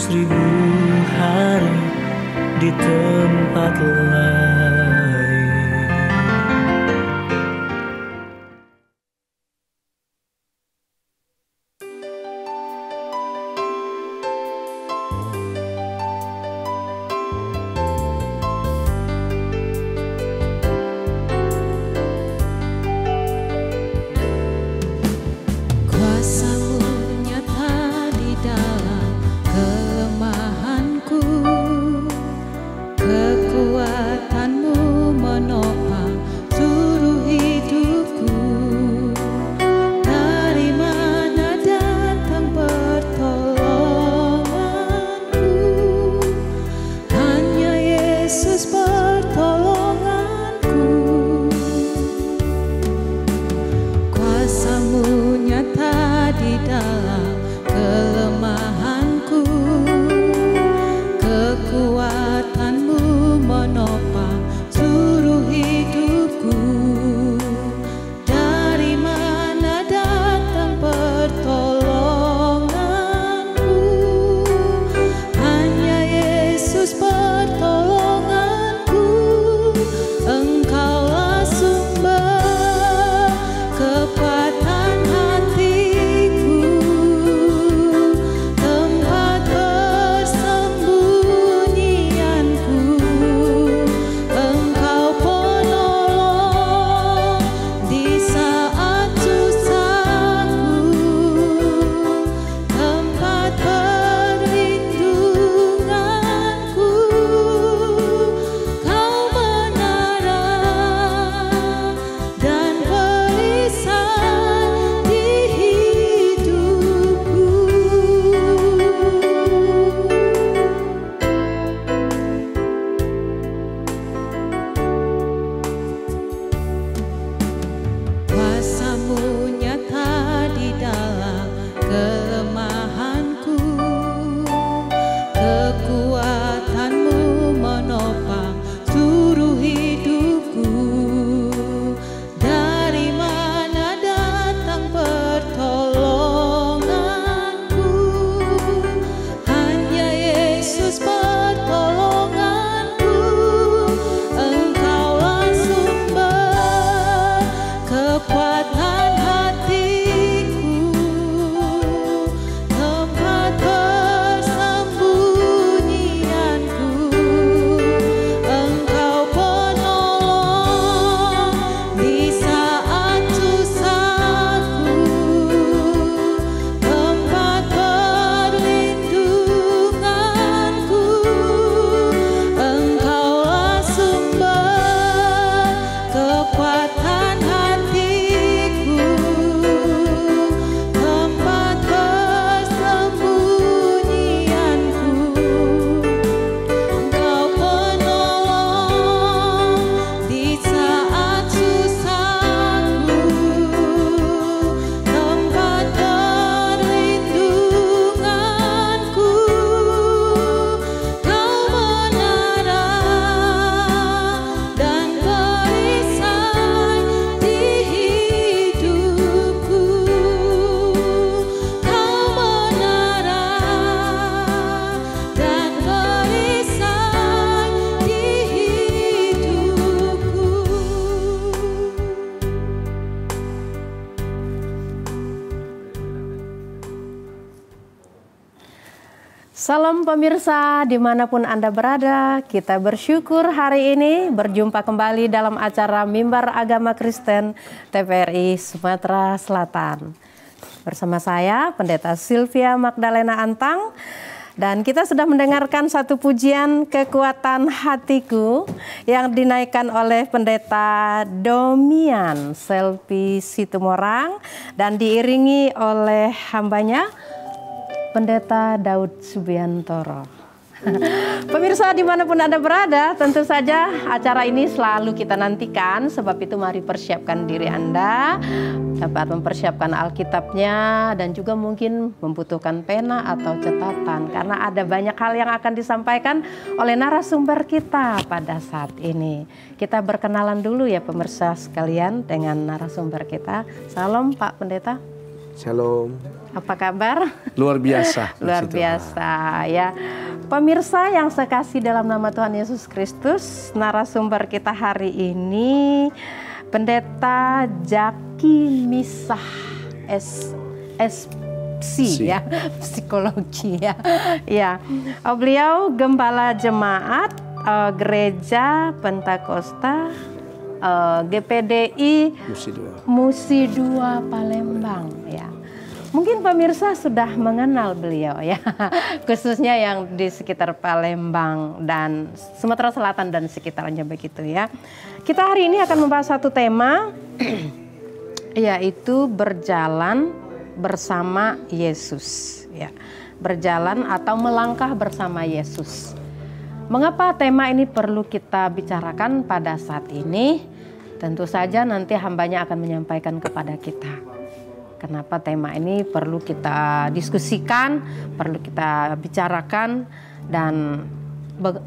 1000 hari di tempat lain. Salam pemirsa dimanapun Anda berada, kita bersyukur hari ini berjumpa kembali dalam acara Mimbar Agama Kristen TVRI Sumatera Selatan. Bersama saya Pendeta Sylvia Magdalena Antang, dan kita sudah mendengarkan satu pujian Kekuatan Hatiku yang dinaikkan oleh Pendeta Domian Selvi Situmorang dan diiringi oleh hambanya Pendeta Daud Subiantoro. Pemirsa dimanapun Anda berada, tentu saja acara ini selalu kita nantikan. Sebab itu mari persiapkan diri Anda, dapat mempersiapkan Alkitabnya dan juga mungkin membutuhkan pena atau catatan. Karena ada banyak hal yang akan disampaikan oleh narasumber kita pada saat ini. Kita berkenalan dulu ya pemirsa sekalian dengan narasumber kita. Salam Pak Pendeta. Shalom. Apa kabar? Luar biasa. Luar biasa ya. Pemirsa yang sekasih dalam nama Tuhan Yesus Kristus, narasumber kita hari ini Pendeta Jaki Misah SPC ya, psikologi ya. Ya, beliau gembala jemaat Gereja Pentakosta GPDI Musi 2 Palembang ya. Mungkin pemirsa sudah mengenal beliau ya, khususnya yang di sekitar Palembang dan Sumatera Selatan dan sekitarnya begitu ya. Kita hari ini akan membahas satu tema yaitu berjalan bersama Yesus ya. Berjalan atau melangkah bersama Yesus. Mengapa tema ini perlu kita bicarakan pada saat ini? Tentu saja nanti hambanya akan menyampaikan kepada kita. Kenapa tema ini perlu kita diskusikan, perlu kita bicarakan, dan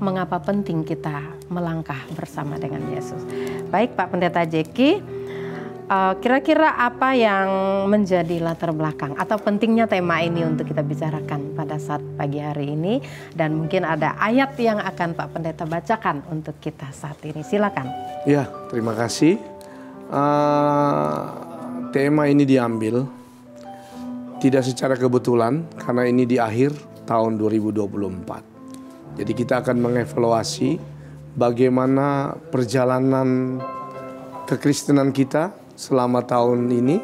mengapa penting kita melangkah bersama dengan Yesus. Baik Pak Pendeta Jeki, kira-kira apa yang menjadi latar belakang atau pentingnya tema ini untuk kita bicarakan pada saat pagi hari ini, dan mungkin ada ayat yang akan Pak Pendeta bacakan untuk kita saat ini. Silakan. Ya, terima kasih. Tema ini diambil tidak secara kebetulan karena ini di akhir tahun 2024. Jadi kita akan mengevaluasi bagaimana perjalanan kekristenan kita selama tahun ini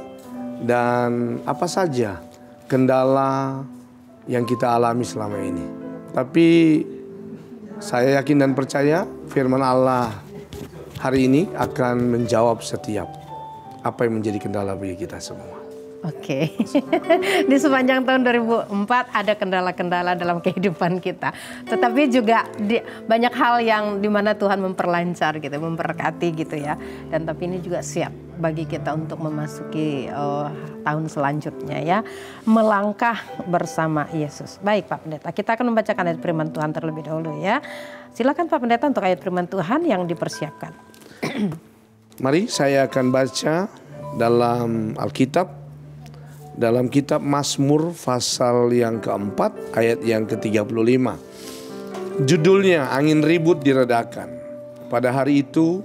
dan apa saja kendala yang kita alami selama ini. Tapi saya yakin dan percaya firman Allah hari ini akan menjawab setiap apa yang menjadi kendala bagi kita semua. Oke, di sepanjang tahun 2004 ada kendala-kendala dalam kehidupan kita. Tetapi juga banyak hal yang dimana Tuhan memperlancar gitu, memberkati gitu ya. Dan tapi ini juga siap bagi kita untuk memasuki tahun selanjutnya ya. Melangkah bersama Yesus. Baik Pak Pendeta, kita akan membacakan ayat firman Tuhan terlebih dahulu ya. Silakan Pak Pendeta untuk ayat firman Tuhan yang dipersiapkan. Mari saya akan baca dalam Alkitab. Dalam kitab Mazmur pasal yang keempat ayat yang ke-35. Judulnya angin ribut diredakan. Pada hari itu,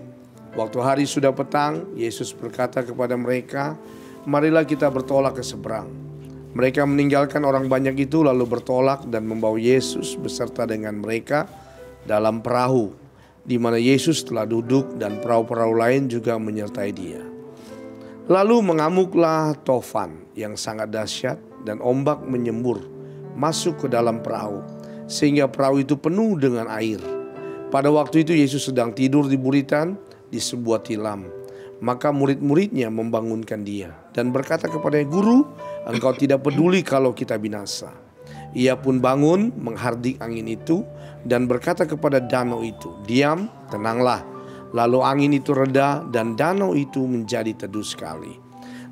waktu hari sudah petang, Yesus berkata kepada mereka, marilah kita bertolak ke seberang. Mereka meninggalkan orang banyak itu lalu bertolak dan membawa Yesus beserta dengan mereka dalam perahu, di mana Yesus telah duduk dan perahu-perahu lain juga menyertai dia. Lalu mengamuklah tofan yang sangat dahsyat dan ombak menyembur masuk ke dalam perahu sehingga perahu itu penuh dengan air. Pada waktu itu Yesus sedang tidur di buritan di sebuah tilam. Maka murid-muridnya membangunkan dia dan berkata kepadanya, Guru, engkau tidak peduli kalau kita binasa. Ia pun bangun menghardik angin itu dan berkata kepada danau itu, diam, tenanglah. Lalu angin itu reda dan danau itu menjadi teduh sekali.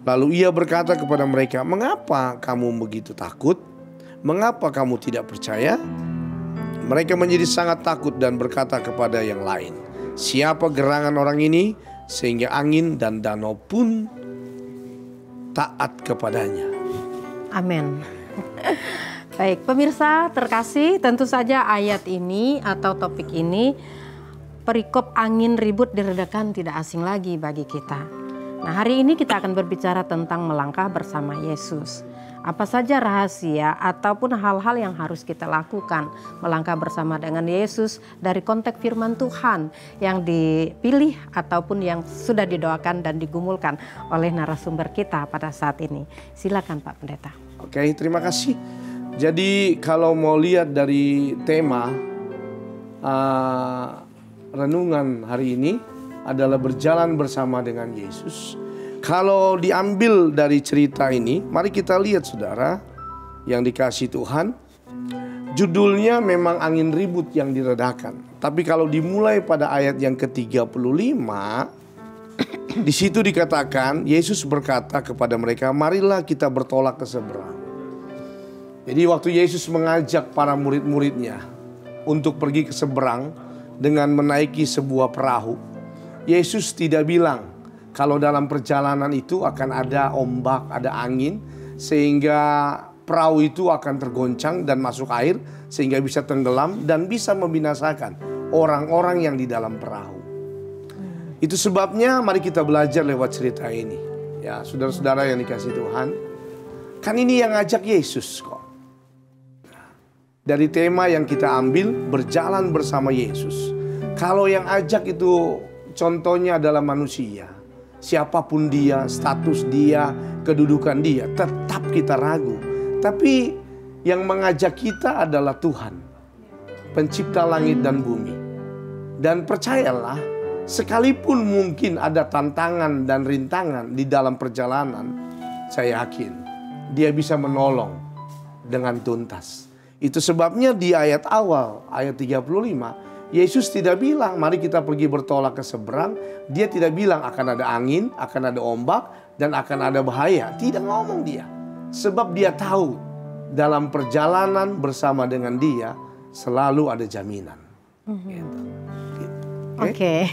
Lalu ia berkata kepada mereka, mengapa kamu begitu takut? Mengapa kamu tidak percaya? Mereka menjadi sangat takut dan berkata kepada yang lain, siapa gerangan orang ini sehingga angin dan danau pun taat kepadanya. Amin. Baik, pemirsa terkasih, tentu saja ayat ini atau topik ini, perikop angin ribut diredakan, tidak asing lagi bagi kita. Nah, hari ini kita akan berbicara tentang melangkah bersama Yesus. Apa saja rahasia ataupun hal-hal yang harus kita lakukan melangkah bersama dengan Yesus dari konteks firman Tuhan yang dipilih ataupun yang sudah didoakan dan digumulkan oleh narasumber kita pada saat ini. Silakan Pak Pendeta. Oke, terima kasih. Jadi kalau mau lihat dari tema renungan hari ini adalah berjalan bersama dengan Yesus. Kalau diambil dari cerita ini, mari kita lihat saudara yang dikasihi Tuhan. Judulnya memang angin ribut yang diredakan. Tapi kalau dimulai pada ayat yang ke-35, di situ dikatakan Yesus berkata kepada mereka, marilah kita bertolak ke seberang. Jadi waktu Yesus mengajak para murid-muridnya untuk pergi ke seberang, dengan menaiki sebuah perahu, Yesus tidak bilang kalau dalam perjalanan itu akan ada ombak, ada angin, sehingga perahu itu akan tergoncang dan masuk air sehingga bisa tenggelam dan bisa membinasakan orang-orang yang di dalam perahu. Itu sebabnya mari kita belajar lewat cerita ini. Ya, saudara-saudara yang dikasihi Tuhan, kan ini yang ngajak Yesus kok. Dari tema yang kita ambil, berjalan bersama Yesus. Kalau yang ajak itu contohnya adalah manusia, siapapun dia, status dia, kedudukan dia, tetap kita ragu. Tapi yang mengajak kita adalah Tuhan, pencipta langit dan bumi. Dan percayalah, sekalipun mungkin ada tantangan dan rintangan di dalam perjalanan, saya yakin dia bisa menolong dengan tuntas. Itu sebabnya di ayat awal, ayat 35, Yesus tidak bilang mari kita pergi bertolak ke seberang. Dia tidak bilang akan ada angin, akan ada ombak, dan akan ada bahaya. Tidak ngomong dia. Sebab dia tahu dalam perjalanan bersama dengan dia selalu ada jaminan. Gitu. Oke.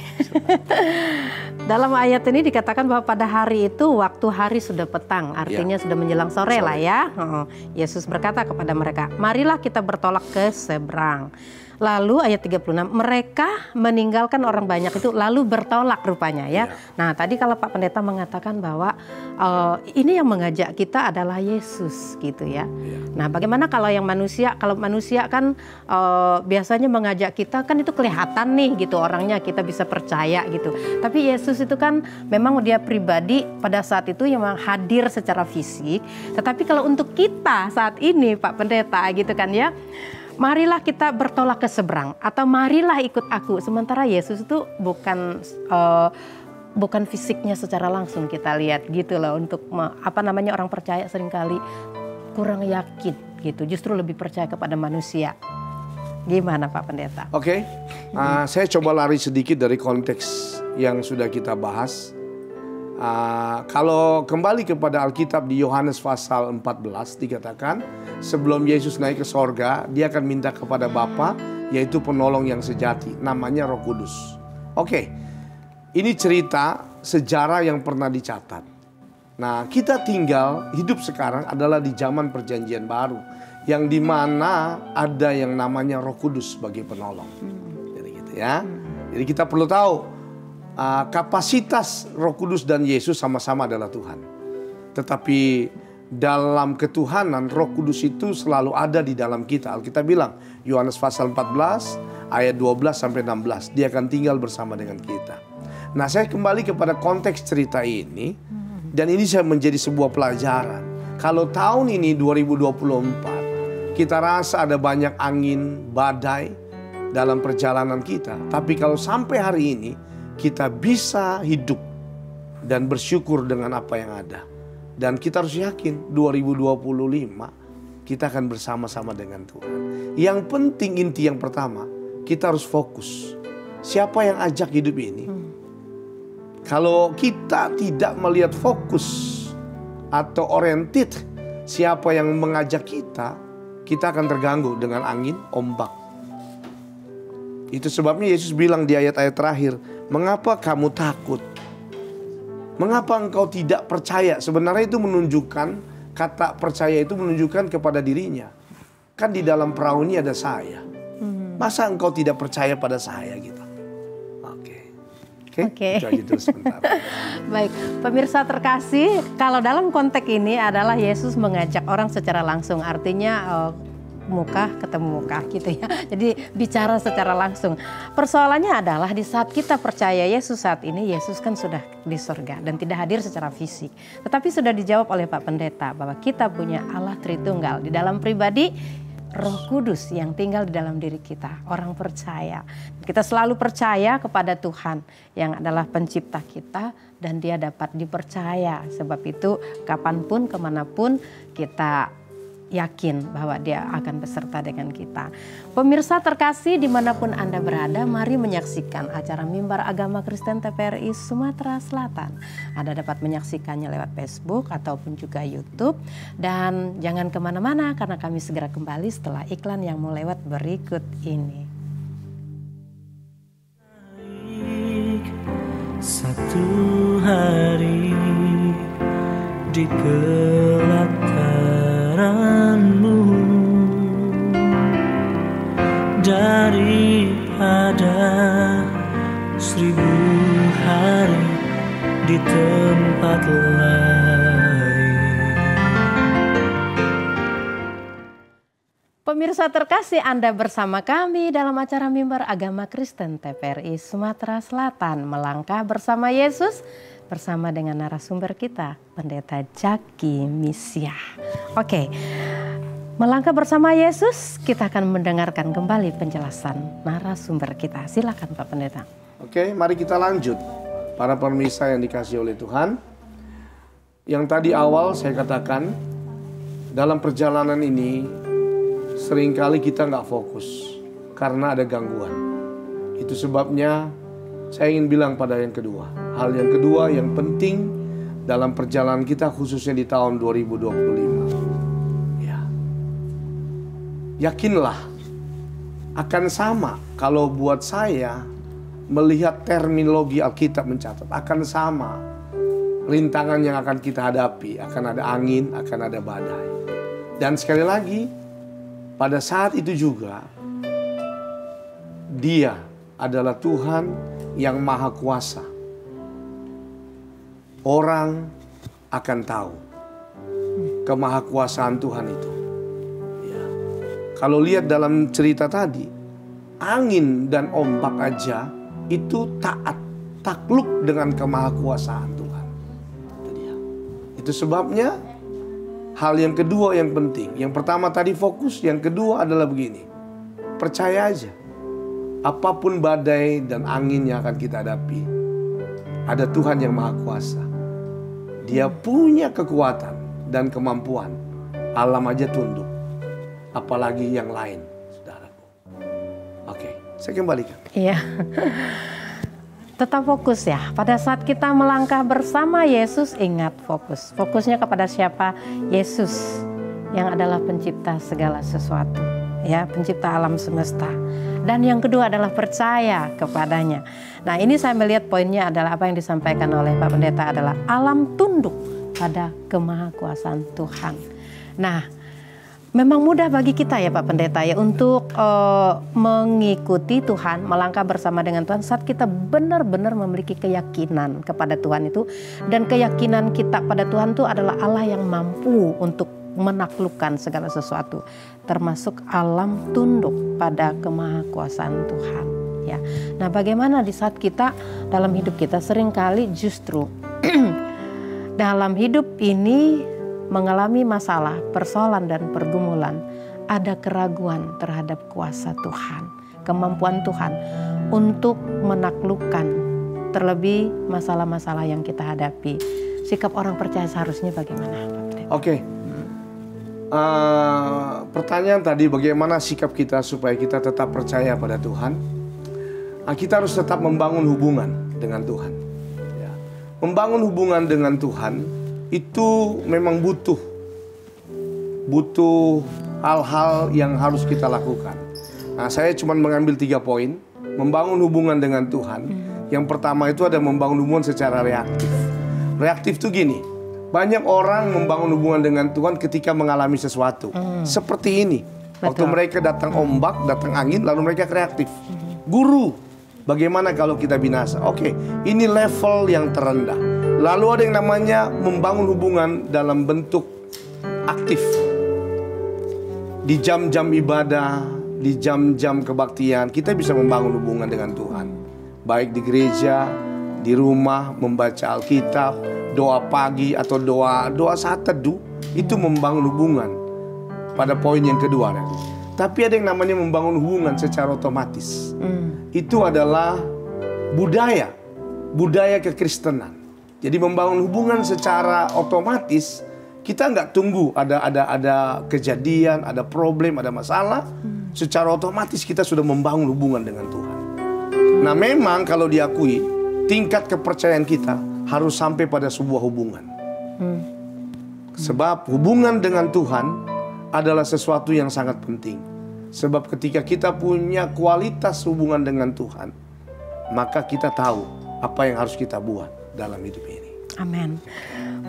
Dalam ayat ini dikatakan bahwa pada hari itu waktu hari sudah petang, artinya sudah menjelang sore lah ya. Yesus berkata kepada mereka, marilah kita bertolak ke seberang. Lalu ayat 36, mereka meninggalkan orang banyak itu lalu bertolak rupanya ya. Nah tadi kalau Pak Pendeta mengatakan bahwa ini yang mengajak kita adalah Yesus gitu ya. Nah bagaimana kalau yang manusia, kalau manusia kan biasanya mengajak kita kan itu kelihatan nih gitu orangnya, kita bisa percaya gitu. Tapi Yesus itu kan memang dia pribadi pada saat itu yang hadir secara fisik. Tetapi kalau untuk kita saat ini Pak Pendeta gitu kan ya, marilah kita bertolak ke seberang atau marilah ikut aku. Sementara Yesus itu bukan fisiknya secara langsung kita lihat gitu loh. Untuk orang percaya seringkali kurang yakin gitu. Justru lebih percaya kepada manusia. Gimana Pak Pendeta? Oke, saya coba lari sedikit dari konteks yang sudah kita bahas. Kalau kembali kepada Alkitab di Yohanes pasal 14 dikatakan sebelum Yesus naik ke sorga, dia akan minta kepada Bapa, yaitu penolong yang sejati, namanya Roh Kudus. Oke, ini cerita sejarah yang pernah dicatat. Nah, kita tinggal hidup sekarang adalah di zaman perjanjian baru, yang dimana ada yang namanya Roh Kudus sebagai penolong. Jadi gitu ya. Jadi kita perlu tahu kapasitas Roh Kudus dan Yesus sama-sama adalah Tuhan. Tetapi dalam ketuhanan Roh Kudus itu selalu ada di dalam kita. Alkitab bilang Yohanes pasal 14 ayat 12 sampai 16, dia akan tinggal bersama dengan kita. Nah, saya kembali kepada konteks cerita ini dan ini saya menjadi sebuah pelajaran. Kalau tahun ini 2024 kita rasa ada banyak angin, badai dalam perjalanan kita, tapi kalau sampai hari ini kita bisa hidup dan bersyukur dengan apa yang ada. Dan kita harus yakin 2025 kita akan bersama-sama dengan Tuhan. Yang penting inti yang pertama, kita harus fokus. Siapa yang ajak hidup ini? Kalau kita tidak melihat fokus atau oriented siapa yang mengajak kita, kita akan terganggu dengan angin, ombak. Itu sebabnya Yesus bilang di ayat-ayat terakhir, mengapa kamu takut? Mengapa engkau tidak percaya? Sebenarnya itu menunjukkan, kata percaya itu menunjukkan kepada dirinya. Kan di dalam perahu ini ada saya. Masa engkau tidak percaya pada saya gitu? Oke. Itu sebentar. Baik, pemirsa terkasih, kalau dalam konteks ini adalah Yesus mengajak orang secara langsung, artinya muka ketemu muka gitu ya. Jadi bicara secara langsung. Persoalannya adalah di saat kita percaya Yesus saat ini, Yesus kan sudah di surga dan tidak hadir secara fisik. Tetapi sudah dijawab oleh Pak Pendeta bahwa kita punya Allah Tritunggal di dalam pribadi Roh Kudus yang tinggal di dalam diri kita. Orang percaya. Kita selalu percaya kepada Tuhan yang adalah pencipta kita dan dia dapat dipercaya. Sebab itu kapanpun, kemanapun kita yakin bahwa dia akan beserta dengan kita. Pemirsa terkasih dimanapun Anda berada, mari menyaksikan acara Mimbar Agama Kristen TPRI Sumatera Selatan. Anda dapat menyaksikannya lewat Facebook ataupun juga YouTube. Dan jangan kemana-mana karena kami segera kembali setelah iklan yang mau lewat berikut ini. Satu hari di gelap daripada 1000 hari di tempat lain. Pemirsa terkasih, Anda bersama kami dalam acara Mimbar Agama Kristen TVRI Sumatera Selatan, melangkah bersama Yesus bersama dengan narasumber kita, Pendeta Jaki Misya. Oke, melangkah bersama Yesus, kita akan mendengarkan kembali penjelasan narasumber kita. Silakan Pak Pendeta. Oke, mari kita lanjut. Para pemirsa yang dikasihi oleh Tuhan, yang tadi awal saya katakan, dalam perjalanan ini seringkali kita nggak fokus karena ada gangguan. Itu sebabnya saya ingin bilang pada yang kedua. Hal yang kedua yang penting dalam perjalanan kita khususnya di tahun 2025. Ya. Yakinlah akan sama kalau buat saya melihat terminologi Alkitab mencatat. Akan sama rintangan yang akan kita hadapi. Akan ada angin, akan ada badai. Dan sekali lagi, pada saat itu juga, Dia adalah Tuhan yang Maha Kuasa. Orang akan tahu kemahakuasaan Tuhan itu. Ya. Kalau lihat dalam cerita tadi, angin dan ombak aja itu taat, takluk dengan kemahakuasaan Tuhan. Itu sebabnya hal yang kedua yang penting. Yang pertama tadi fokus, yang kedua adalah begini. Percaya aja. Apapun badai dan angin yang akan kita hadapi, ada Tuhan yang Maha Kuasa. Dia punya kekuatan dan kemampuan. Alam aja tunduk. Apalagi yang lain, saudaraku. Oke, saya kembalikan. Iya. Tetap fokus ya. Pada saat kita melangkah bersama Yesus, ingat fokus. Fokusnya kepada siapa? Yesus yang adalah pencipta segala sesuatu. Ya, pencipta alam semesta. Dan yang kedua adalah percaya kepadanya. Nah, ini saya melihat poinnya adalah apa yang disampaikan oleh Pak Pendeta adalah alam tunduk pada kemahakuasaan Tuhan. Nah, memang mudah bagi kita ya Pak Pendeta ya untuk mengikuti Tuhan, melangkah bersama dengan Tuhan saat kita benar-benar memiliki keyakinan kepada Tuhan itu. Dan keyakinan kita pada Tuhan itu adalah Allah yang mampu untuk menaklukkan segala sesuatu, termasuk alam tunduk pada kemahakuasaan Tuhan. Ya, nah bagaimana di saat kita dalam hidup kita seringkali justru dalam hidup ini mengalami masalah, persoalan dan pergumulan, ada keraguan terhadap kuasa Tuhan, kemampuan Tuhan untuk menaklukkan terlebih masalah-masalah yang kita hadapi. Sikap orang percaya seharusnya bagaimana, Pak Pendeta? Oke. Pertanyaan tadi bagaimana sikap kita supaya kita tetap percaya pada Tuhan. Kita harus tetap membangun hubungan dengan Tuhan. Ya. Membangun hubungan dengan Tuhan itu memang butuh hal-hal yang harus kita lakukan. Nah, saya cuma mengambil 3 poin. Membangun hubungan dengan Tuhan. Yang pertama itu ada membangun hubungan secara reaktif. Reaktif itu gini. Banyak orang membangun hubungan dengan Tuhan ketika mengalami sesuatu. Seperti ini. Betul. Waktu mereka datang ombak, datang angin, lalu mereka kreatif. Guru, bagaimana kalau kita binasa? Oke, ini level yang terendah. Lalu ada yang namanya membangun hubungan dalam bentuk aktif. Di jam-jam ibadah, di jam-jam kebaktian, kita bisa membangun hubungan dengan Tuhan. Baik di gereja, di rumah, membaca Alkitab, doa pagi atau doa saat teduh, itu membangun hubungan. Pada poin yang kedua nanti. Tapi ada yang namanya membangun hubungan secara otomatis. Itu adalah budaya kekristenan. Jadi membangun hubungan secara otomatis, kita nggak tunggu ada kejadian, ada problem, ada masalah. Secara otomatis kita sudah membangun hubungan dengan Tuhan. Nah, memang kalau diakui tingkat kepercayaan kita harus sampai pada sebuah hubungan. Sebab hubungan dengan Tuhan adalah sesuatu yang sangat penting. Sebab ketika kita punya kualitas hubungan dengan Tuhan, maka kita tahu apa yang harus kita buat dalam hidup ini. Amin.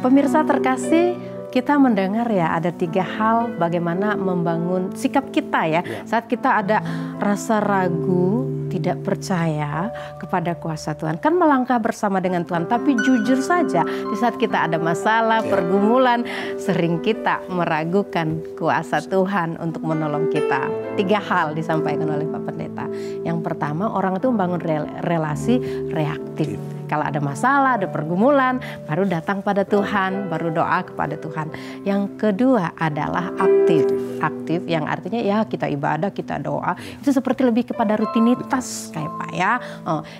Pemirsa terkasih, kita mendengar ya ada 3 hal bagaimana membangun sikap kita ya. Saat kita ada rasa ragu, tidak percaya kepada kuasa Tuhan. Kan melangkah bersama dengan Tuhan, tapi jujur saja di saat kita ada masalah, pergumulan, sering kita meragukan kuasa Tuhan untuk menolong kita. 3 hal disampaikan oleh Pak Pendeta. Yang pertama, orang itu membangun relasi reaktif. Kalau ada masalah, ada pergumulan, baru datang pada Tuhan, baru doa kepada Tuhan. Yang kedua adalah aktif. Aktif yang artinya ya kita ibadah, kita doa. Itu seperti lebih kepada rutinitas kayak Pak ya.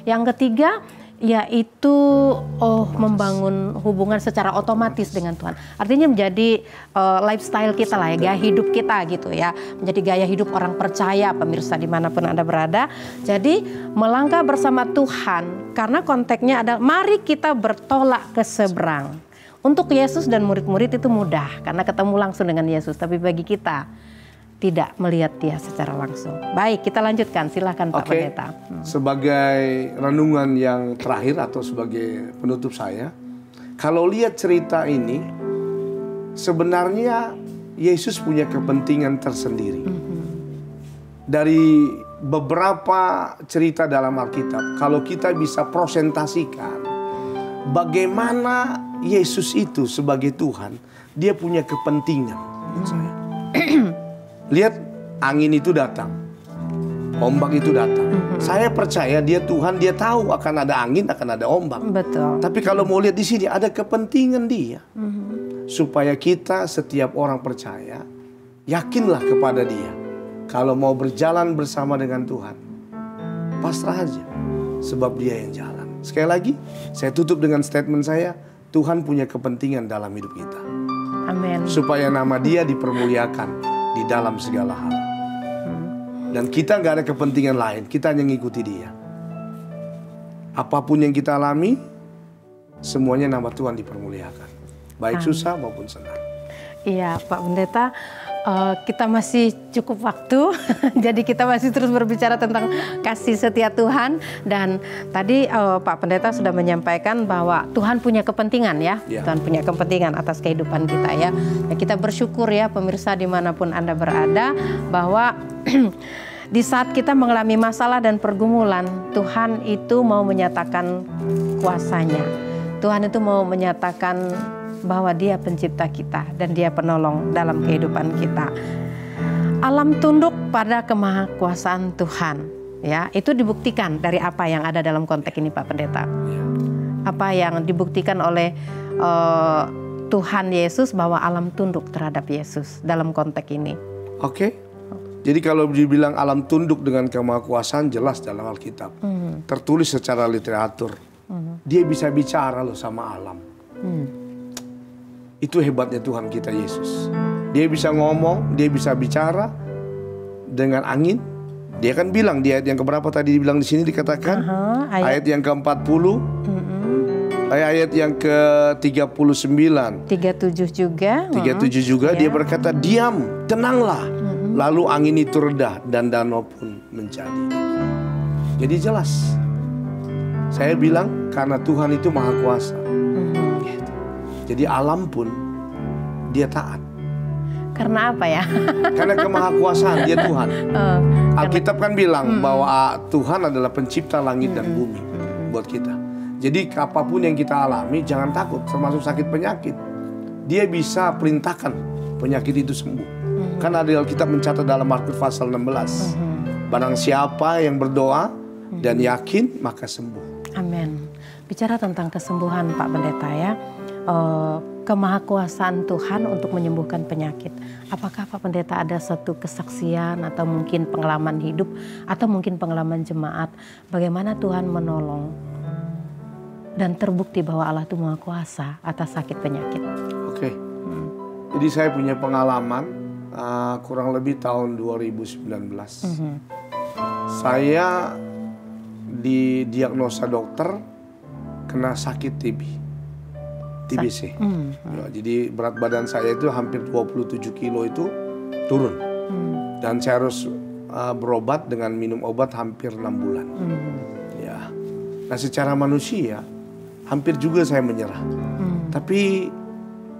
Yang ketiga yaitu membangun hubungan secara otomatis dengan Tuhan. Artinya menjadi lifestyle kita lah ya, gaya hidup kita gitu ya. Menjadi gaya hidup orang percaya, pemirsa dimanapun Anda berada. Jadi melangkah bersama Tuhan karena konteksnya adalah mari kita bertolak ke seberang. Untuk Yesus dan murid-murid itu mudah karena ketemu langsung dengan Yesus. Tapi bagi kita tidak melihat dia secara langsung. Baik, kita lanjutkan. Silakan Pak Pendeta. Sebagai renungan yang terakhir atau sebagai penutup saya, kalau lihat cerita ini, sebenarnya Yesus punya kepentingan tersendiri. Dari beberapa cerita dalam Alkitab, kalau kita bisa presentasikan bagaimana Yesus itu sebagai Tuhan, dia punya kepentingan. Lihat, angin itu datang, ombak itu datang. Saya percaya dia Tuhan, dia tahu akan ada angin, akan ada ombak. Betul. Tapi kalau mau lihat di sini ada kepentingan dia, supaya kita setiap orang percaya, yakinlah kepada dia. Kalau mau berjalan bersama dengan Tuhan, pasrah aja, sebab dia yang jalan. Sekali lagi, saya tutup dengan statement saya, Tuhan punya kepentingan dalam hidup kita. Amin. Supaya nama dia dipermuliakan di dalam segala hal. Dan kita nggak ada kepentingan lain, kita hanya ngikuti dia. Apapun yang kita alami, semuanya nama Tuhan dipermuliakan. Baik susah maupun senang. Iya Pak Pendeta, kita masih cukup waktu, jadi kita masih terus berbicara tentang kasih setia Tuhan. Dan tadi Pak Pendeta sudah menyampaikan bahwa Tuhan punya kepentingan ya, Tuhan punya kepentingan atas kehidupan kita ya. Ya kita bersyukur ya pemirsa dimanapun Anda berada, bahwa di saat kita mengalami masalah dan pergumulan, Tuhan itu mau menyatakan kuasanya. Tuhan itu mau menyatakan bahwa dia pencipta kita dan dia penolong dalam kehidupan kita. Alam tunduk pada kemahakuasaan Tuhan. Ya, itu dibuktikan dari apa yang ada dalam konteks ini Pak Pendeta. Apa yang dibuktikan oleh Tuhan Yesus bahwa alam tunduk terhadap Yesus dalam konteks ini. Jadi kalau dibilang alam tunduk dengan kemahakuasaan jelas dalam Alkitab. Tertulis secara literatur. Dia bisa bicara loh sama alam. Itu hebatnya Tuhan kita Yesus. Dia bisa ngomong, dia bisa bicara dengan angin. Dia kan bilang di ayat yang keberapa tadi dibilang di sini dikatakan, ayat yang ke-40, ayat yang ke-39, 37 juga. 37 juga dia berkata, diam, tenanglah. Lalu angin itu reda dan danau pun menjadi. Jadi jelas. Saya bilang karena Tuhan itu maha kuasa. Jadi alam pun dia taat. Karena apa ya? Karena kemahakuasaan dia Tuhan. Alkitab kan bilang bahwa Tuhan adalah pencipta langit dan bumi buat kita. Jadi apapun yang kita alami jangan takut, termasuk sakit penyakit. Dia bisa perintahkan penyakit itu sembuh. Kan ada Alkitab mencatat dalam Markus pasal 16. Barang siapa yang berdoa dan yakin maka sembuh. Amin. Bicara tentang kesembuhan Pak Pendeta ya. Kemahakuasaan Tuhan untuk menyembuhkan penyakit. Apakah Pak Pendeta ada satu kesaksian atau mungkin pengalaman hidup atau mungkin pengalaman jemaat bagaimana Tuhan menolong dan terbukti bahwa Allah itu maha kuasa atas sakit penyakit? Jadi saya punya pengalaman kurang lebih tahun 2019. Saya didiagnosa dokter kena sakit TBC. Ya, jadi berat badan saya itu hampir 27 kilo itu turun. Dan saya harus berobat dengan minum obat hampir 6 bulan. Ya. Nah secara manusia hampir juga saya menyerah. Tapi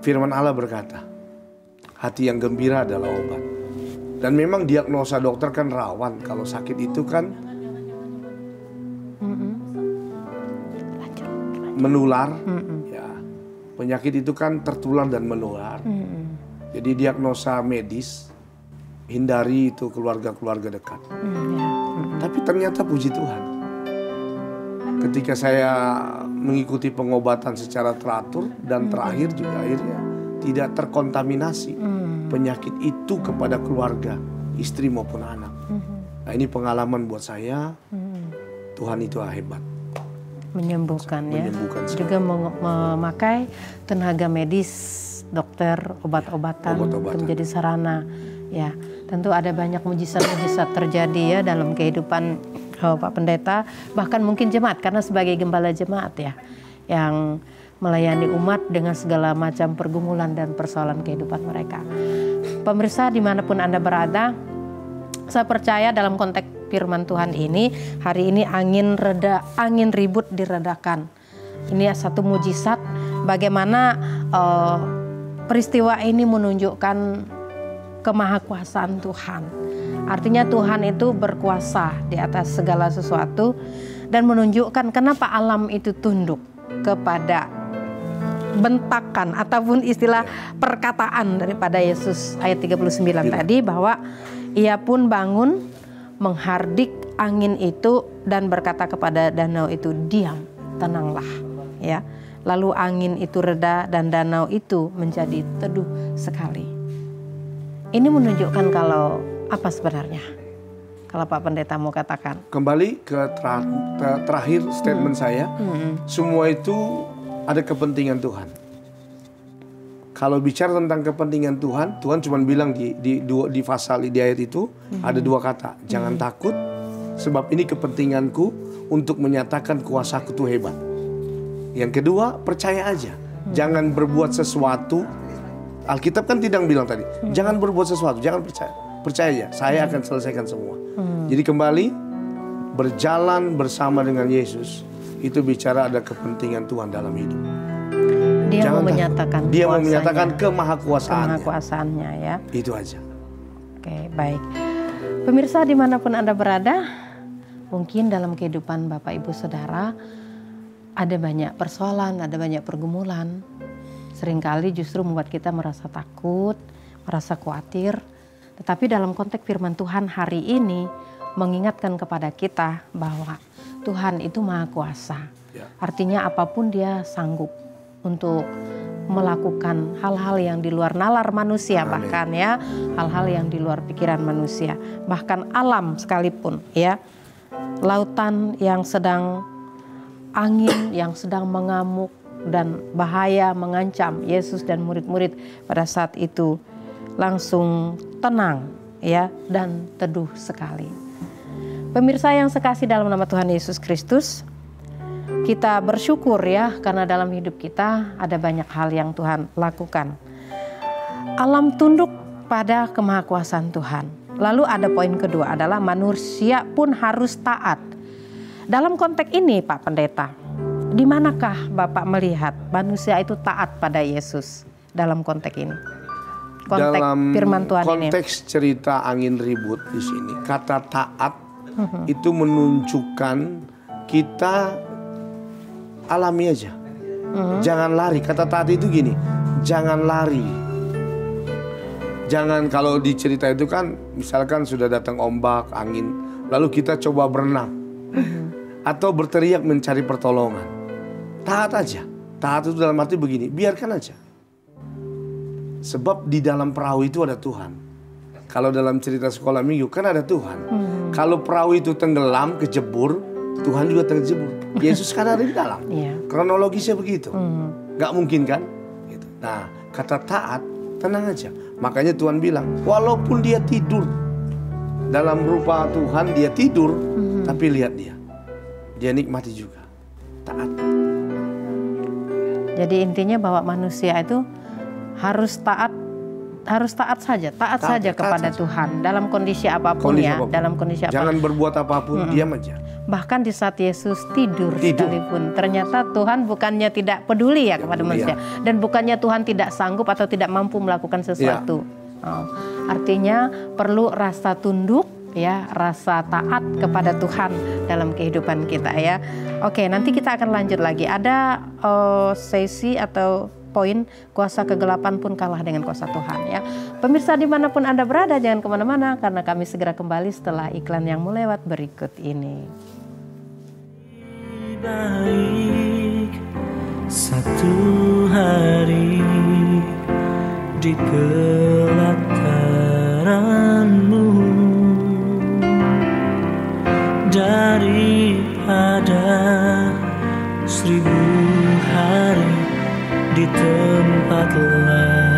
firman Allah berkata, hati yang gembira adalah obat. Dan memang diagnosa dokter kan rawan. Kalau sakit itu kan menular. Ya, penyakit itu kan tertular dan menular. Jadi diagnosa medis, hindari itu keluarga-keluarga dekat. Tapi ternyata puji Tuhan, ketika saya mengikuti pengobatan secara teratur dan terakhir juga akhirnya tidak terkontaminasi penyakit itu kepada keluarga, istri maupun anak. Nah, ini pengalaman buat saya. Tuhan itu hebat. Menyembuhkan ya. Menyembuhkan juga memakai tenaga medis, dokter, obat-obatan untuk menjadi sarana. Ya, tentu ada banyak mujizat-mujizat terjadi ya dalam kehidupan Pak Pendeta, bahkan mungkin jemaat, karena sebagai gembala jemaat ya, yang melayani umat dengan segala macam pergumulan dan persoalan kehidupan mereka. Pemirsa dimanapun Anda berada, saya percaya dalam konteks firman Tuhan ini, hari ini angin ribut diredakan. Ini satu mujizat bagaimana peristiwa ini menunjukkan kemahakuasaan Tuhan. Artinya Tuhan itu berkuasa di atas segala sesuatu dan menunjukkan kenapa alam itu tunduk kepada bentakan ataupun istilah perkataan daripada Yesus ayat 39 tadi, bahwa ia pun bangun menghardik angin itu dan berkata kepada danau itu, diam, tenanglah, ya. Lalu angin itu reda dan danau itu menjadi teduh sekali. Ini menunjukkan kalau apa sebenarnya? Kalau Pak Pendeta mau katakan. Kembali ke terakhir statement saya, semua itu ada kepentingan Tuhan. Kalau bicara tentang kepentingan Tuhan, Tuhan cuma bilang di pasal di ayat itu ada dua kata, jangan takut, sebab ini kepentinganku untuk menyatakan kuasaku itu hebat. Yang kedua, percaya aja, jangan berbuat sesuatu. Alkitab kan tidak bilang tadi, jangan berbuat sesuatu, jangan percaya aja, saya akan selesaikan semua. Jadi kembali berjalan bersama dengan Yesus itu bicara ada kepentingan Tuhan dalam hidup. Dia mau menyatakan dia mau menyatakan kemahakuasaannya ya. Itu aja. Oke, baik. Pemirsa dimanapun Anda berada, mungkin dalam kehidupan Bapak Ibu Saudara ada banyak persoalan, ada banyak pergumulan. Seringkali justru membuat kita merasa takut, merasa khawatir. Tetapi dalam konteks firman Tuhan hari ini mengingatkan kepada kita bahwa Tuhan itu Maha Kuasa. Artinya apapun Dia sanggup untuk melakukan hal-hal yang di luar nalar manusia. Amin. Bahkan ya, hal-hal yang di luar pikiran manusia. Bahkan alam sekalipun ya. Lautan yang sedang, angin yang sedang mengamuk dan bahaya mengancam Yesus dan murid-murid pada saat itu langsung tenang ya dan teduh sekali. Pemirsa yang sekasih dalam nama Tuhan Yesus Kristus, kita bersyukur ya karena dalam hidup kita ada banyak hal yang Tuhan lakukan. Alam tunduk pada kemahakuasaan Tuhan. Lalu ada poin kedua adalah manusia pun harus taat. Dalam konteks ini Pak Pendeta, di manakah Bapak melihat manusia itu taat pada Yesus dalam konteks ini? Konteks dalam firman Tuhan ini. Konteks cerita angin ribut di sini, kata taat itu menunjukkan kita alami aja. Jangan lari. Kata taat itu gini, jangan lari. Jangan kalau di cerita itu kan, misalkan sudah datang ombak, angin, lalu kita coba berenang atau berteriak mencari pertolongan. Taat aja. Taat itu dalam arti begini, biarkan aja. Sebab di dalam perahu itu ada Tuhan. Kalau dalam cerita sekolah minggu kan ada Tuhan. Kalau perahu itu tenggelam, kejebur, Tuhan juga terjebur. Yesus kan ada di dalam. Kronologisnya begitu. Gak mungkin kan? Gitu. Nah, kata taat, tenang aja. Makanya Tuhan bilang, walaupun dia tidur, dalam rupa Tuhan dia tidur, tapi lihat dia. Dia nikmati juga. Taat. Jadi intinya bahwa manusia itu harus taat saja, taat saja kepada Tuhan dalam kondisi apapun. Dalam kondisi apapun. Jangan berbuat apapun, diam aja. bahkan di saat Yesus tidur sekalipun. Ternyata Tuhan bukannya tidak peduli ya kepada manusia, dan bukannya Tuhan tidak sanggup atau tidak mampu melakukan sesuatu. Artinya perlu rasa tunduk, ya, rasa taat kepada Tuhan dalam kehidupan kita ya. Oke, nanti kita akan lanjut lagi. Ada sesi atau poin kuasa kegelapan pun kalah dengan kuasa Tuhan ya. Pemirsa dimanapun Anda berada, jangan kemana-mana karena kami segera kembali setelah iklan yang melewat berikut ini. Baik satu hari di pelataranmu daripada 1000 hari di tempat lain.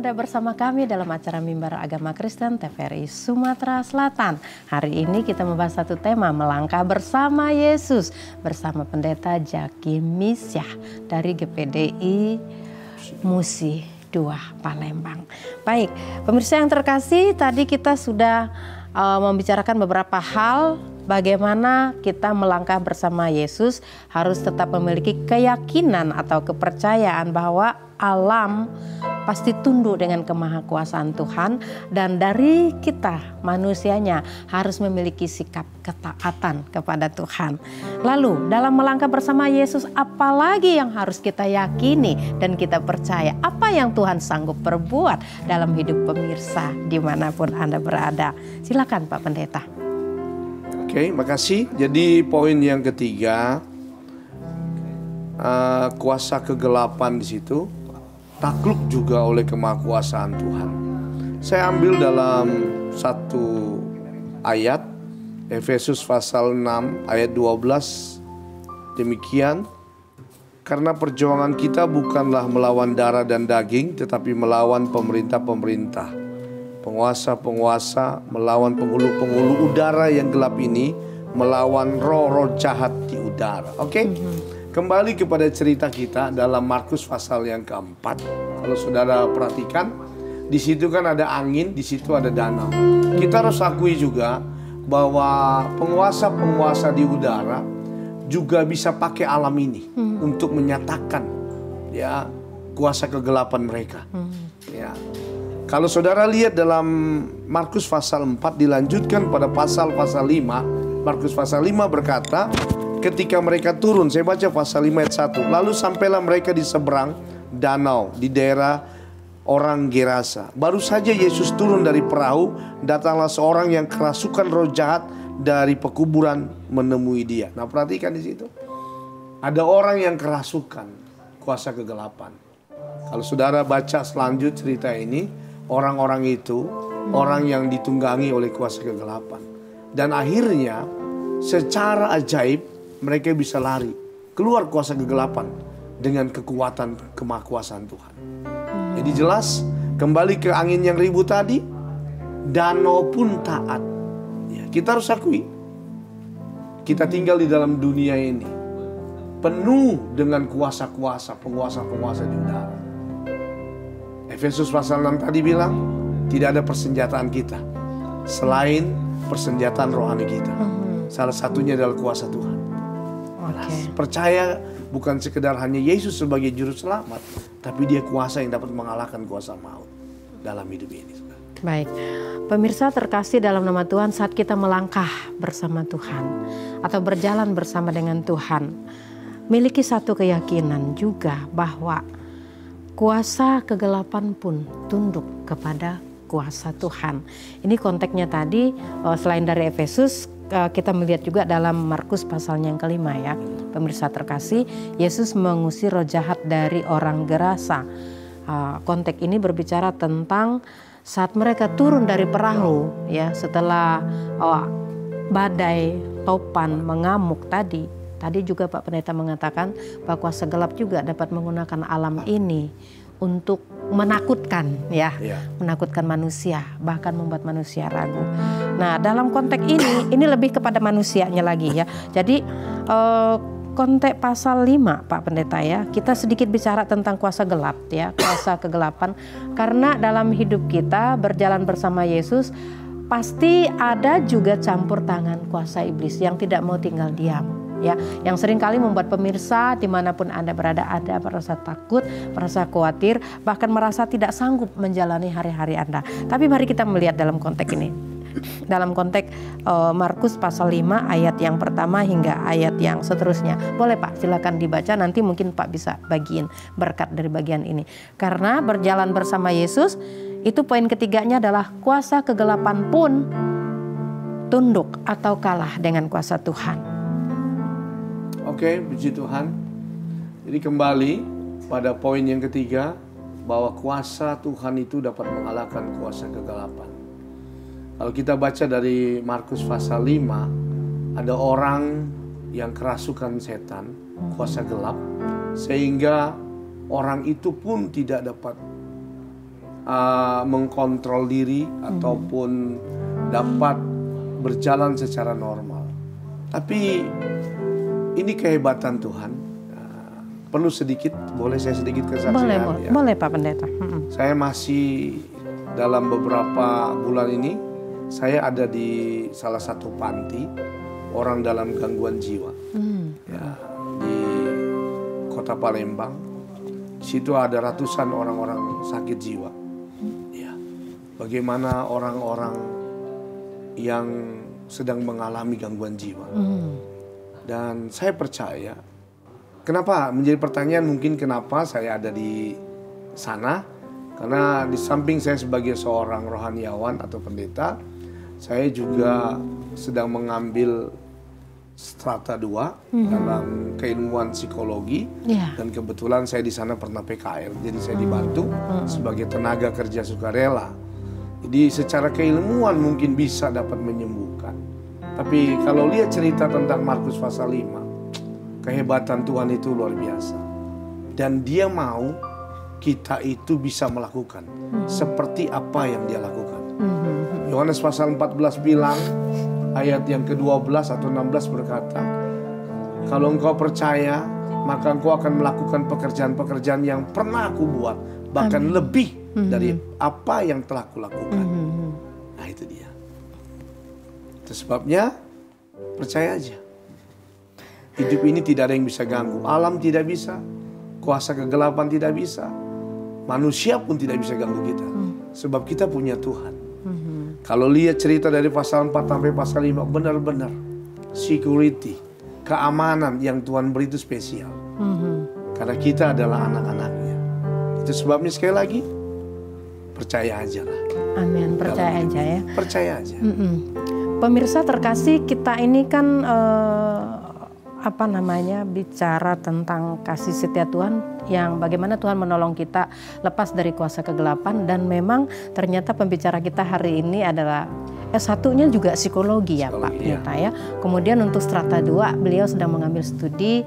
Anda bersama kami dalam acara Mimbar Agama Kristen TVRI Sumatera Selatan. Hari ini kita membahas satu tema, melangkah bersama Yesus, bersama Pendeta Jaki Misyah dari GPDI Musi 2 Palembang. Baik, pemirsa yang terkasih, tadi kita sudah membicarakan beberapa hal bagaimana kita melangkah bersama Yesus harus tetap memiliki keyakinan atau kepercayaan bahwa alam pasti tunduk dengan kemahakuasaan Tuhan, dan dari kita manusianya harus memiliki sikap ketaatan kepada Tuhan. Lalu dalam melangkah bersama Yesus, apalagi yang harus kita yakini dan kita percaya? Apa yang Tuhan sanggup perbuat dalam hidup pemirsa dimanapun Anda berada? Silakan Pak Pendeta. Oke, makasih. Jadi poin yang ketiga, kuasa kegelapan di situ takluk juga oleh kemahakuasaan Tuhan. Saya ambil dalam satu ayat, Efesus pasal 6 ayat 12. Demikian, karena perjuangan kita bukanlah melawan darah dan daging, tetapi melawan pemerintah-pemerintah, penguasa-penguasa, melawan penghulu-penghulu udara yang gelap ini, melawan roh-roh jahat di udara. Oke? Kembali kepada cerita kita dalam Markus pasal yang keempat. Kalau saudara perhatikan, di situ kan ada angin, di situ ada danau. Kita harus akui juga bahwa penguasa-penguasa di udara juga bisa pakai alam ini untuk menyatakan ya kuasa kegelapan mereka. Ya. Kalau saudara lihat dalam Markus pasal 4 dilanjutkan pada pasal-pasal 5, Markus pasal 5 berkata, ketika mereka turun, saya baca pasal 5 ayat 1. Lalu sampailah mereka di seberang danau di daerah orang Gerasa. Baru saja Yesus turun dari perahu, datanglah seorang yang kerasukan roh jahat dari pekuburan menemui dia. Nah, perhatikan di situ. Ada orang yang kerasukan kuasa kegelapan. Kalau saudara baca selanjut cerita ini, orang-orang itu orang yang ditunggangi oleh kuasa kegelapan. Dan akhirnya secara ajaib mereka bisa lari keluar kuasa kegelapan dengan kekuatan kemahakuasaan Tuhan. Jadi jelas kembali ke angin yang ribut tadi, danau pun taat. Ya, kita harus akui kita tinggal di dalam dunia ini penuh dengan kuasa-kuasa, penguasa-penguasa di udara. Efesus pasal 6 tadi bilang tidak ada persenjataan kita selain persenjataan rohani kita. Salah satunya adalah kuasa Tuhan. Percaya bukan sekedar hanya Yesus sebagai juru selamat, tapi dia kuasa yang dapat mengalahkan kuasa maut dalam hidup ini. Baik, pemirsa terkasih dalam nama Tuhan, saat kita melangkah bersama Tuhan atau berjalan bersama dengan Tuhan, miliki satu keyakinan juga bahwa kuasa kegelapan pun tunduk kepada kuasa Tuhan. Ini konteksnya tadi, selain dari Efesus, kita melihat juga dalam Markus pasalnya yang kelima ya. Pemirsa terkasih, Yesus mengusir roh jahat dari orang Gerasa. Konteks ini berbicara tentang saat mereka turun dari perahu ya, setelah badai topan mengamuk tadi. Tadi juga Pak Pendeta mengatakan bahwa kuasa gelap juga dapat menggunakan alam ini untuk menakutkan ya, menakutkan manusia, bahkan membuat manusia ragu. Nah, dalam konteks ini lebih kepada manusianya lagi ya. Jadi konteks pasal 5 Pak Pendeta ya, kita sedikit bicara tentang kuasa gelap ya, kuasa kegelapan. Karena dalam hidup kita berjalan bersama Yesus pasti ada juga campur tangan kuasa iblis yang tidak mau tinggal diam. Ya, yang sering kali membuat pemirsa dimanapun Anda berada ada merasa takut, merasa khawatir, bahkan merasa tidak sanggup menjalani hari-hari Anda. Tapi mari kita melihat dalam konteks ini. Dalam konteks Markus pasal 5 ayat yang pertama hingga ayat yang seterusnya. Boleh Pak, silakan dibaca, nanti mungkin Pak bisa bagiin berkat dari bagian ini. Karena berjalan bersama Yesus, itu poin ketiganya adalah kuasa kegelapan pun tunduk atau kalah dengan kuasa Tuhan. Oke, puji Tuhan. Jadi kembali pada poin yang ketiga, bahwa kuasa Tuhan itu dapat mengalahkan kuasa kegelapan. Kalau kita baca dari Markus pasal 5, ada orang yang kerasukan setan, kuasa gelap, sehingga orang itu pun tidak dapat mengkontrol diri ataupun dapat berjalan secara normal. Tapi ini kehebatan Tuhan. Perlu sedikit, boleh saya sedikit kesaksian? Boleh Pak Pendeta. Saya masih dalam beberapa bulan ini, saya ada di salah satu panti orang dalam gangguan jiwa. Ya, di kota Palembang, di situ ada ratusan orang-orang sakit jiwa. Ya, bagaimana orang-orang yang sedang mengalami gangguan jiwa. Dan saya percaya, kenapa menjadi pertanyaan mungkin kenapa saya ada di sana? Karena di samping saya sebagai seorang rohaniawan atau pendeta, saya juga sedang mengambil strata 2 dalam keilmuan psikologi. Dan kebetulan saya di sana pernah PKL, jadi saya dibantu sebagai tenaga kerja sukarela. Jadi secara keilmuan mungkin bisa dapat menyembuhkan. Tapi kalau lihat cerita tentang Markus pasal 5, kehebatan Tuhan itu luar biasa. Dan dia mau kita itu bisa melakukan seperti apa yang dia lakukan. Yohanes pasal 14 bilang, ayat yang ke-12 atau 16 berkata, kalau engkau percaya, maka engkau akan melakukan pekerjaan-pekerjaan yang pernah aku buat, bahkan lebih dari apa yang telah kulakukan. Nah itu dia. Itu sebabnya percaya aja. Hidup ini tidak ada yang bisa ganggu. Alam tidak bisa, kuasa kegelapan tidak bisa, manusia pun tidak bisa ganggu kita. Sebab kita punya Tuhan. Kalau lihat cerita dari pasal 4 sampai pasal 5, benar-benar security, keamanan yang Tuhan beri itu spesial. Karena kita adalah anak-anaknya. Itu sebabnya sekali lagi, percaya aja lah. Amin, percaya aja ya. Percaya aja. Pemirsa terkasih, kita ini kan bicara tentang kasih setia Tuhan, yang bagaimana Tuhan menolong kita lepas dari kuasa kegelapan. Dan memang ternyata pembicara kita hari ini adalah S1-nya juga psikologi ya Pak Pendeta ya. Kemudian untuk strata 2 beliau sedang mengambil studi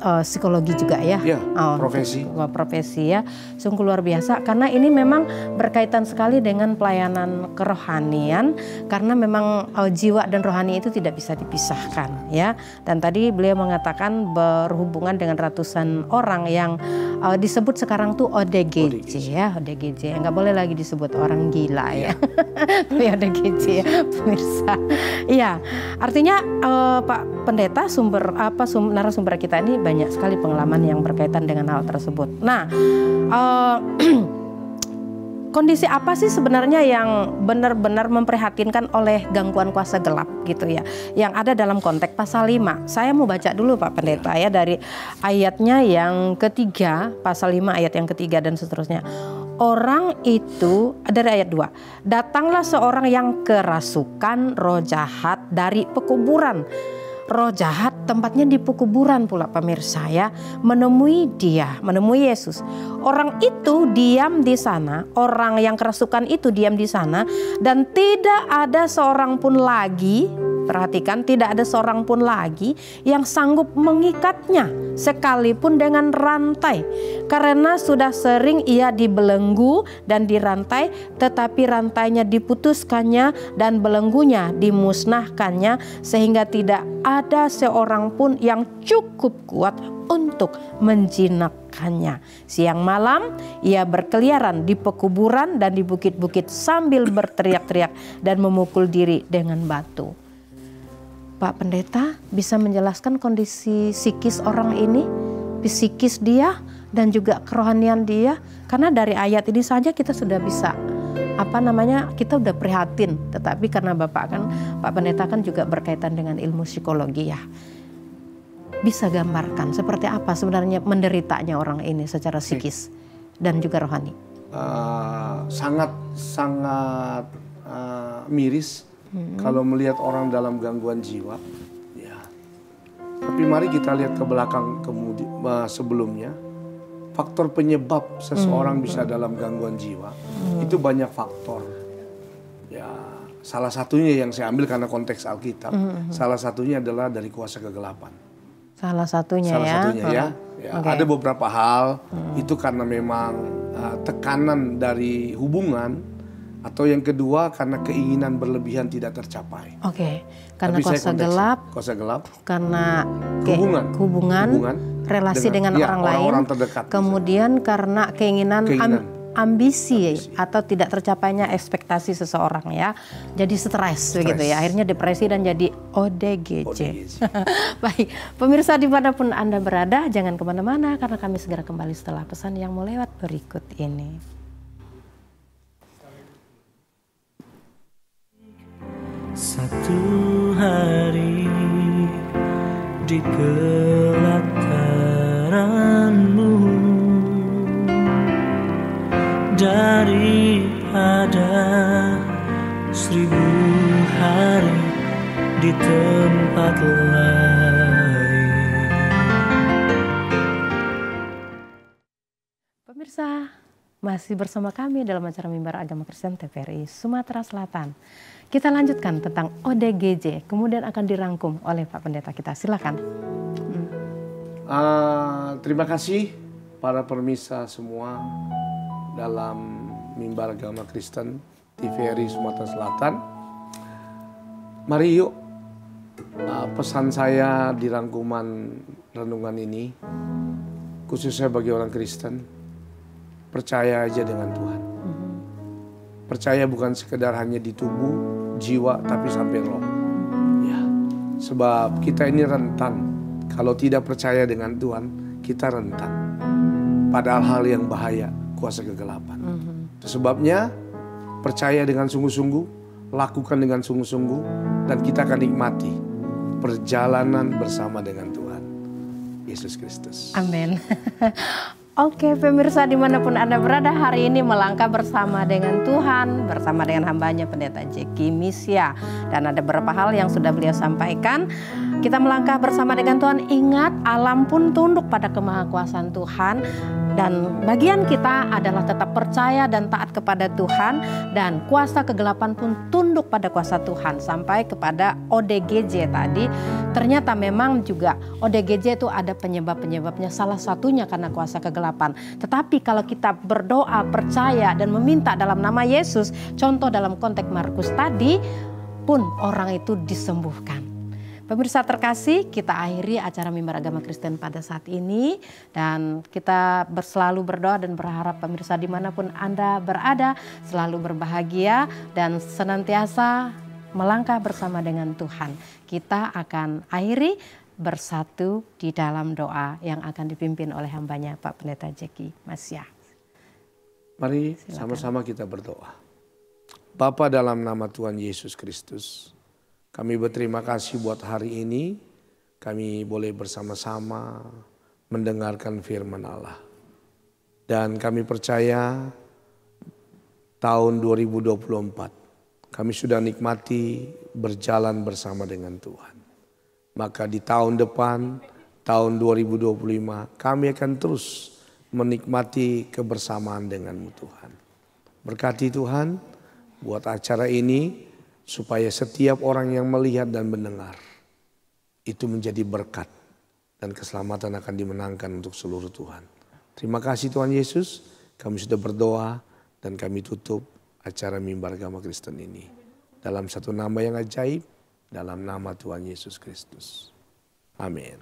psikologi juga ya, profesi ya, sungguh luar biasa karena ini memang berkaitan sekali dengan pelayanan kerohanian, karena memang jiwa dan rohani itu tidak bisa dipisahkan ya. Dan tadi beliau mengatakan berhubungan dengan ratusan orang yang disebut sekarang tuh ODGJ ya, ODGJ, nggak boleh lagi disebut orang gila ya, tapi ODGJ ya pemirsa. Iya, artinya Pak Pendeta, narasumber kita ini banyak sekali pengalaman yang berkaitan dengan hal tersebut. Nah, kondisi apa sih sebenarnya yang benar-benar memprihatinkan oleh gangguan kuasa gelap gitu ya, yang ada dalam konteks pasal 5. Saya mau baca dulu Pak Pendeta ya, dari ayatnya yang ketiga, pasal 5 ayat yang ketiga dan seterusnya. Orang itu, dari ayat 2, datanglah seorang yang kerasukan roh jahat dari pekuburan. Roh jahat tempatnya di pekuburan pula pemirsa ya, menemui Yesus. Orang itu diam di sana, orang yang kerasukan itu diam di sana, dan tidak ada seorang pun lagi, perhatikan, tidak ada seorang pun lagi yang sanggup mengikatnya sekalipun dengan rantai, karena sudah sering ia dibelenggu dan dirantai, tetapi rantainya diputuskannya dan belenggunya dimusnahkannya, sehingga tidak ada seorang pun yang cukup kuat untuk menjinakkannya. Siang malam ia berkeliaran di pekuburan dan di bukit-bukit sambil berteriak-teriak dan memukul diri dengan batu. Pak Pendeta bisa menjelaskan kondisi psikis orang ini, psikis dia dan juga kerohanian dia, karena dari ayat ini saja kita sudah bisa kita udah prihatin. Tetapi karena Pak Pendeta kan juga berkaitan dengan ilmu psikologi ya, bisa gambarkan seperti apa sebenarnya menderitanya orang ini secara psikis dan juga rohani. Sangat miris kalau melihat orang dalam gangguan jiwa ya. Tapi mari kita lihat ke belakang sebelumnya. Faktor penyebab seseorang bisa dalam gangguan jiwa itu banyak faktor. Ya, salah satunya yang saya ambil karena konteks Alkitab, salah satunya adalah dari kuasa kegelapan. Salah satunya ya. Ya, okay. Ada beberapa hal itu karena memang tekanan dari hubungan, atau yang kedua karena keinginan berlebihan tidak tercapai. Oke, karena kuasa gelap, karena hubungan relasi dengan orang lain, orang terdekat. kemudian karena keinginan ambisi atau tidak tercapainya ekspektasi seseorang ya. Jadi stres begitu ya. Akhirnya depresi dan jadi ODGJ. Baik, pemirsa dimanapun Anda berada, jangan kemana-mana karena kami segera kembali setelah pesan yang mau lewat berikut ini. Satu hari di pelataranmu, daripada 1000 hari di tempat lain. Pemirsa, masih bersama kami dalam acara Mimbar Agama Kristen TVRI Sumatera Selatan. Kita lanjutkan tentang ODGJ, kemudian akan dirangkum oleh Pak Pendeta kita. Silakan. Terima kasih para pemirsa semua dalam Mimbar Agama Kristen TVRI Sumatera Selatan. Mari yuk, pesan saya di rangkuman renungan ini, khususnya bagi orang Kristen, percaya aja dengan Tuhan. Percaya bukan sekedar hanya di tubuh, jiwa, tapi sampai roh. Ya, sebab kita ini rentan. Kalau tidak percaya dengan Tuhan, kita rentan pada hal yang bahaya, kuasa kegelapan. Itu sebabnya percaya dengan sungguh-sungguh, lakukan dengan sungguh-sungguh, dan kita akan nikmati perjalanan bersama dengan Tuhan Yesus Kristus. Amin. Oke, pemirsa dimanapun Anda berada, hari ini melangkah bersama dengan Tuhan, bersama dengan hambanya Pendeta Jeki Misya. Dan ada beberapa hal yang sudah beliau sampaikan. Kita melangkah bersama dengan Tuhan, ingat alam pun tunduk pada kemahakuasaan Tuhan. Dan bagian kita adalah tetap percaya dan taat kepada Tuhan. Dan kuasa kegelapan pun tunduk pada kuasa Tuhan. Sampai kepada ODGJ tadi. Ternyata memang juga ODGJ itu ada penyebab-penyebabnya. Salah satunya karena kuasa kegelapan. Tetapi kalau kita berdoa, percaya dan meminta dalam nama Yesus. Contoh dalam konteks Markus tadi pun orang itu disembuhkan. Pemirsa terkasih, kita akhiri acara Mimbar Agama Kristen pada saat ini. Dan kita selalu berdoa dan berharap pemirsa dimanapun Anda berada selalu berbahagia dan senantiasa melangkah bersama dengan Tuhan. Kita akan akhiri bersatu di dalam doa yang akan dipimpin oleh hambanya Pak Pendeta Jeki Misya. Mari sama-sama kita berdoa. Bapa, dalam nama Tuhan Yesus Kristus, kami berterima kasih buat hari ini. Kami boleh bersama-sama mendengarkan firman Allah. Dan kami percaya tahun 2024 kami sudah nikmati berjalan bersama dengan Tuhan. Maka di tahun depan, tahun 2025, kami akan terus menikmati kebersamaan dengan-Mu Tuhan. Berkati Tuhan buat acara ini, supaya setiap orang yang melihat dan mendengar itu menjadi berkat dan keselamatan akan dimenangkan untuk seluruh Tuhan. Terima kasih Tuhan Yesus, kami sudah berdoa dan kami tutup acara Mimbar Agama Kristen ini. Dalam satu nama yang ajaib, dalam nama Tuhan Yesus Kristus. Amin.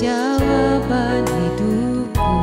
Jawaban hidupku.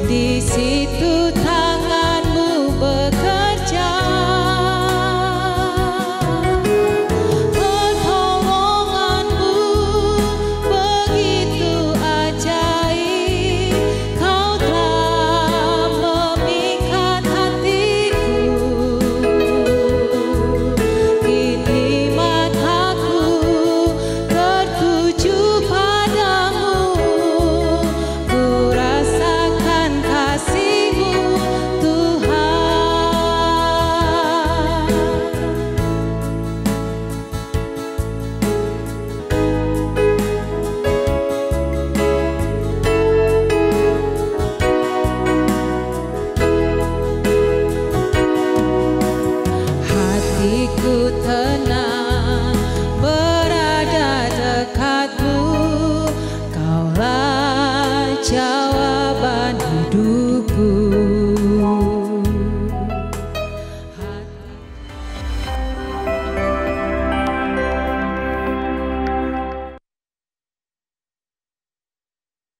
Di situ